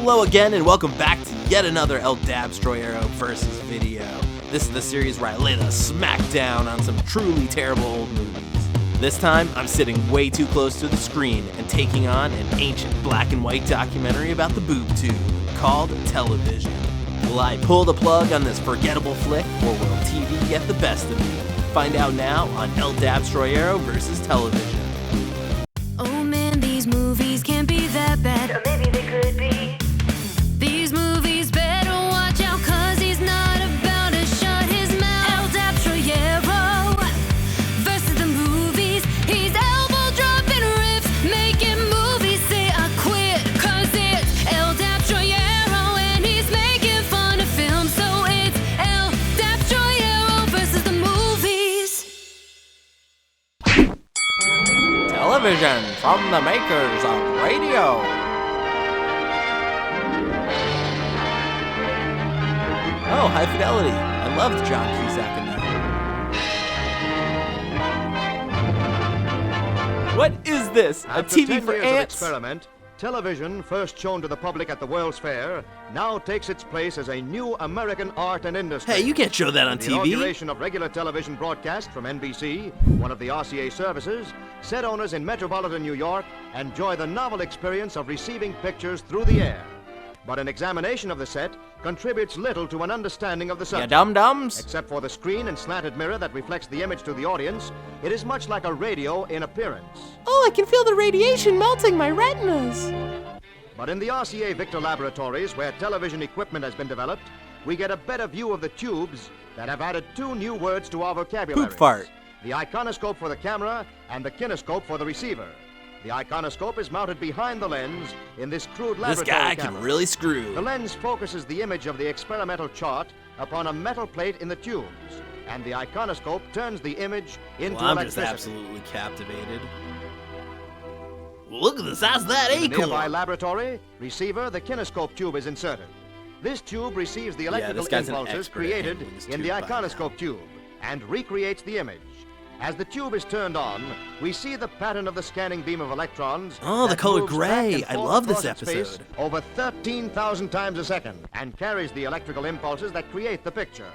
Hello again, and welcome back to yet another Dabstroyero versus video. This is the series where I lay the smack down on some truly terrible old movies. This time, I'm sitting way too close to the screen and taking on an ancient black and white documentary about the boob tube called television. Will I pull the plug on this forgettable flick, or will TV get the best of me? Find out now on Dabstroyero versus television. Oh man, these movies can't be that bad, or maybe they could be. These movies better watch out, cause he's not about to shut his mouth. Dabstroyero versus the movies. He's elbow dropping riffs, making movies say I quit, cause it's Dabstroyero and he's making fun of film. So it's Dabstroyero versus the movies. Television from the makers of radio. Oh, high fidelity. I loved John Cusack in that. What is this? A After TV 10 for years ants? of experiment, television, first shown to the public at the World's Fair, now takes its place as a new American art and industry. Hey, you can't show that on The TV. inauguration of regular television broadcast from NBC, one of the RCA services, set owners in metropolitan New York enjoy the novel experience of receiving pictures through the air. But an examination of the set contributes little to an understanding of the Ya subject. dum-dums? Except for the screen and slanted mirror that reflects the image to the audience, it is much like a radio in appearance. Oh, I can feel the radiation melting my retinas. But in the RCA Victor laboratories, where television equipment has been developed, we get a better view of the tubes that have added two new words to our vocabulary. Poop fart. The iconoscope for the camera and the kinescope for the receiver. The iconoscope is mounted behind the lens in this crude This laboratory guy camera. can really The screw. lens focuses the image of the experimental chart upon a metal plate in the tubes, and the iconoscope turns the image into Well, I'm just electricity. absolutely captivated. Look at the size of that In the nearby acorn. laboratory receiver, the kinescope tube is inserted. This tube receives the Yeah, electrical this guy's an impulses expert at created handling this in the tube by iconoscope tube and recreates the image. As the tube is turned on, we see the pattern of the scanning beam of electrons. Oh, the that color moves gray. back and I forth love this across its face episode. over 13,000 times a second and carries the electrical impulses that create the picture.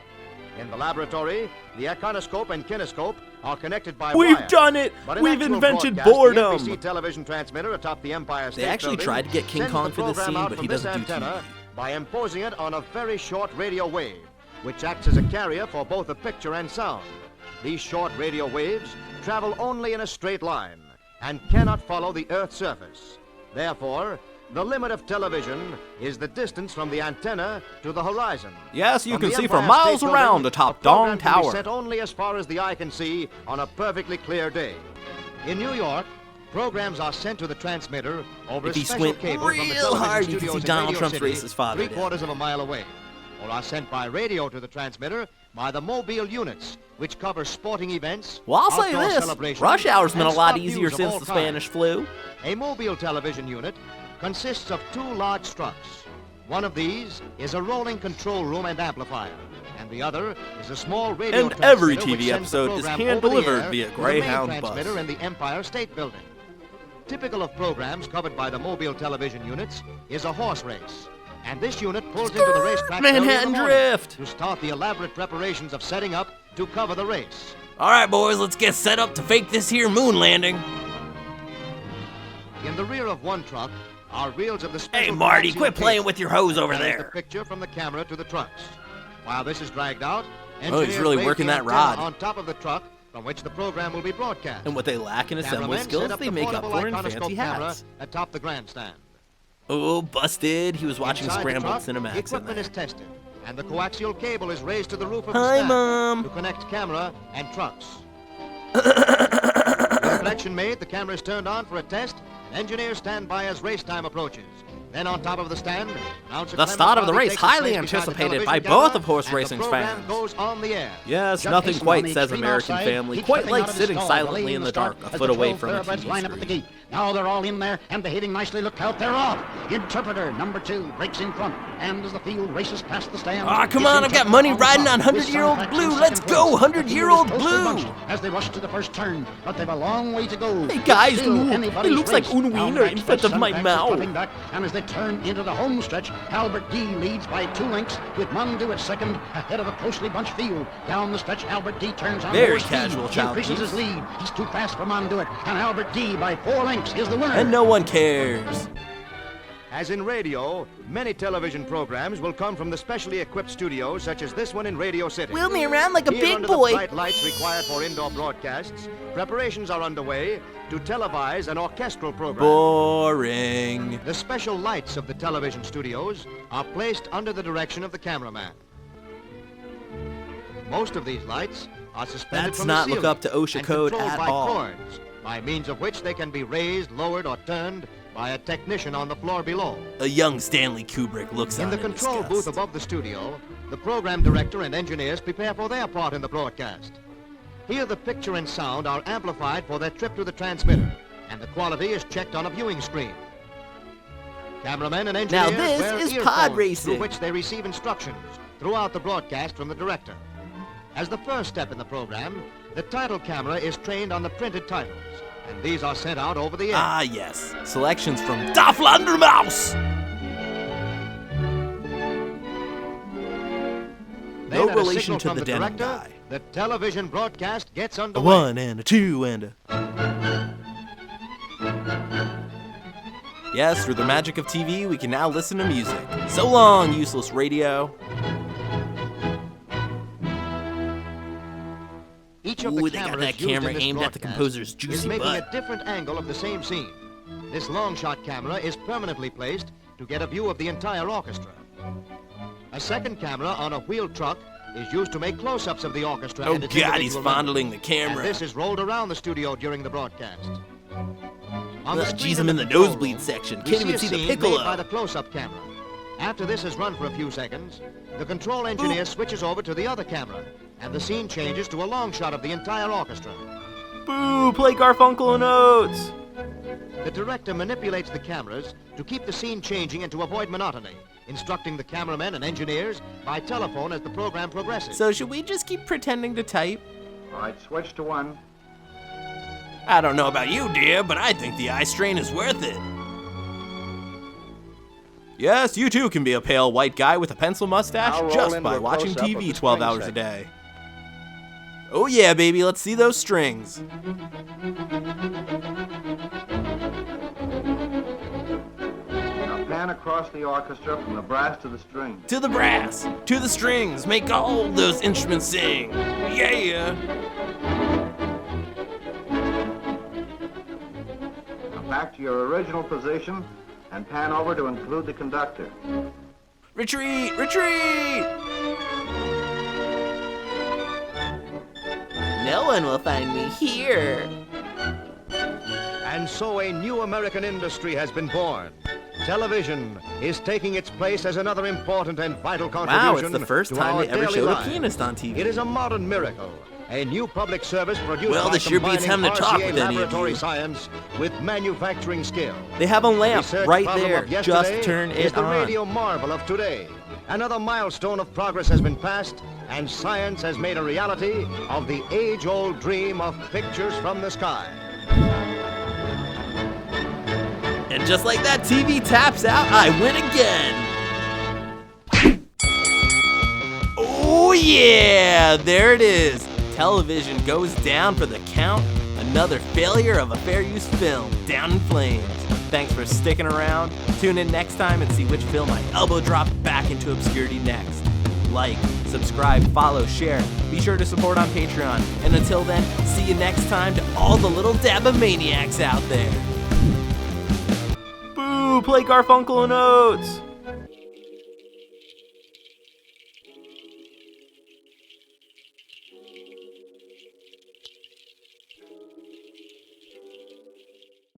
In the laboratory, the iconoscope and kinescope are connected by We've wire. done it! But in We've actual invented broadcast, boredom! The NBC television transmitter atop the Empire State They actually Building tried to get King sends Kong the for this program scene, out but from he this doesn't do antenna TV. by imposing it on a very short radio wave, which acts as a carrier for both a picture and sound. These short radio waves travel only in a straight line and cannot follow the Earth's surface. Therefore, the limit of television is the distance from the antenna to the horizon. Yes, you From can the see for Empire miles State around Building, atop a program Dong can be Tower. sent only as far as the eye can see on a perfectly clear day. In New York, programs are sent to the transmitter over If a you special squint cable from the real television hard, you can studios see in Donald Radio Trump's City, racist father down. 3/4 of a mile away, or are sent by radio to the transmitter by the mobile units, which cover sporting events, Well, I'll say outdoor this. celebrations, Rush hour's been a and lot spot easier news of since all the kinds. Spanish flu. A mobile television unit consists of two large structs. One of these is a rolling control room and amplifier, and the other is a small radio And every transmitter which TV sends the episode is program hand-delivered over the air via to the Greyhound main bus. transmitter in the Empire State Building. Typical of programs covered by the mobile television units is a horse race, and this unit pulls into the racetrack early in the Manhattan morning Drift. to start the elaborate preparations of setting up to cover the race. All right, boys, let's get set up to fake this here moon landing. In the rear of one truck are reels of the special Hey, Marty, coaxial quit playing cable with your hose over that is the there. picture from the camera to the trucks. While this is dragged out, Oh, he's engineers really raise working the that antenna rod. on top of the truck from which the program will be broadcast. And what they lack in assembly Cameramen skills, set up they the make up portable for in iconoscope fancy camera hats. atop the grandstand. Oh, busted. He was watching Inside the Scrambled truck, Cinemax in equipment there. is tested, and the coaxial cable is raised to the roof of the Hi, stand Mom. to connect camera and trucks. With the connection made, the camera is turned on for a test, and engineers stand by as race time approaches. Then on top of the stand, announcer The Clement start of the Bobby race, takes his highly place beside the anticipated television by camera, both of horse and the racing's program fans. goes on the air. Yes, Chuck nothing Eastman on quite the says extreme American outside. family, Keeps quite coming like out of his sitting stall, silently delaying in the start dark, a as foot the away 12 from a thoroughbreds TV line up at the screen. gate. Now they're all in there and behaving nicely. Look out, they're off. Interpreter number 2 breaks in front, and as the field races past the stand... Ah, come on, I've got money riding on 100-year-old Blue. Let's go, 100-year-old Blue. As they rush to the first turn, but they've a long way to go. Hey guys, Still look, it anybody's looks like race. un wiener in front of my mouth. And as they turn into the home stretch, Albert D leads by 2 lengths, with Mondu at second, ahead of a closely bunched field. Down the stretch, Albert D turns on Very more speed. casual He child increases his lead. He's too fast for Monduit, and Albert D by 4 lengths is the winner. And no one cares. As in radio, many television programs will come from the specially equipped studios such as this one in Radio City. Wheel me around like a Here, big under boy. the bright lights required for indoor broadcasts, preparations are underway to televise an orchestral program. Boring. The special lights of the television studios are placed under the direction of the cameraman. Most of these lights are suspended That's from not the look ceiling up to OSHA and code controlled at by all. cords, by means of which they can be raised, lowered, or turned by a technician on the floor below. A young Stanley Kubrick looks In on the in control disgust. booth above the studio, the program director and engineers prepare for their part in the broadcast. Here the picture and sound are amplified for their trip to the transmitter, and the quality is checked on a viewing screen. Cameramen and engineers Now this wear is earphones pod racing. through which they receive instructions throughout the broadcast from the director. As the first step in the program, the title camera is trained on the printed titles, and these are sent out over the air. Ah, yes. Selections from Das Landermaus. Then, No at a relation signal to from the denim director, guy. the television broadcast gets A underway. 1 and a 2 and a... Yes, through the magic of TV, we can now listen to music. So long, useless radio. Each of Ooh, the they got cameras that used camera in this aimed at the broadcast composer's is juicy making butt. a different angle of the same scene. This long shot camera is permanently placed to get a view of the entire orchestra. A second camera on a wheeled truck is used to make close-ups of the orchestra. Oh and its God, he's individual fondling the members. camera. And this is rolled around the studio during the broadcast. On the Ugh, screen geez, in I'm in the the control nosebleed room, section. we Can't even a see the scene piccolo. made by the close-up camera. After this has run for a few seconds, the control engineer switches over to the other camera, and the scene changes to a long shot of the entire orchestra. Boo, play Garfunkel and Oates. The director manipulates the cameras to keep the scene changing and to avoid monotony, instructing the cameramen and engineers by telephone as the program progresses. So should we just keep pretending to type? All right, switch to 1. I don't know about you, dear, but I think the eye strain is worth it. Yes, you too can be a pale white guy with a pencil mustache Now roll just into by a watching close-up of TV the 12 string hours a section. day. Oh yeah, baby, let's see those strings. Now pan across the orchestra from the brass to the strings. To the brass, to the strings, make all those instruments sing. Yeah. Now back to your original position and pan over to include the conductor. Retreat, retreat! No one will find me here. And so a new American industry has been born. Television is taking its place as another important and vital contribution Wow, it's the first to time our they ever daily showed a lives. pianist on TV. It is a modern miracle. A new public service produced Well, by this sure beats combining having to talk RCA with any of laboratory you. science with manufacturing skill. They have a lamp Research right problem there. of yesterday Just turn is it the on. radio marvel of today. Another milestone of progress has been passed, and science has made a reality of the age-old dream of pictures from the sky. And just like that, TV taps out, I win again. Oh yeah, there it is. Television goes down for the count. Another failure of a fair use film, down in flames. Thanks for sticking around. Tune in next time and see which film I elbow drop back into obscurity next. Like, subscribe, follow, share. Be sure to support on Patreon. And until then, see you next time to all the little Dabba-maniacs out there. Boo, play Garfunkel and Oates.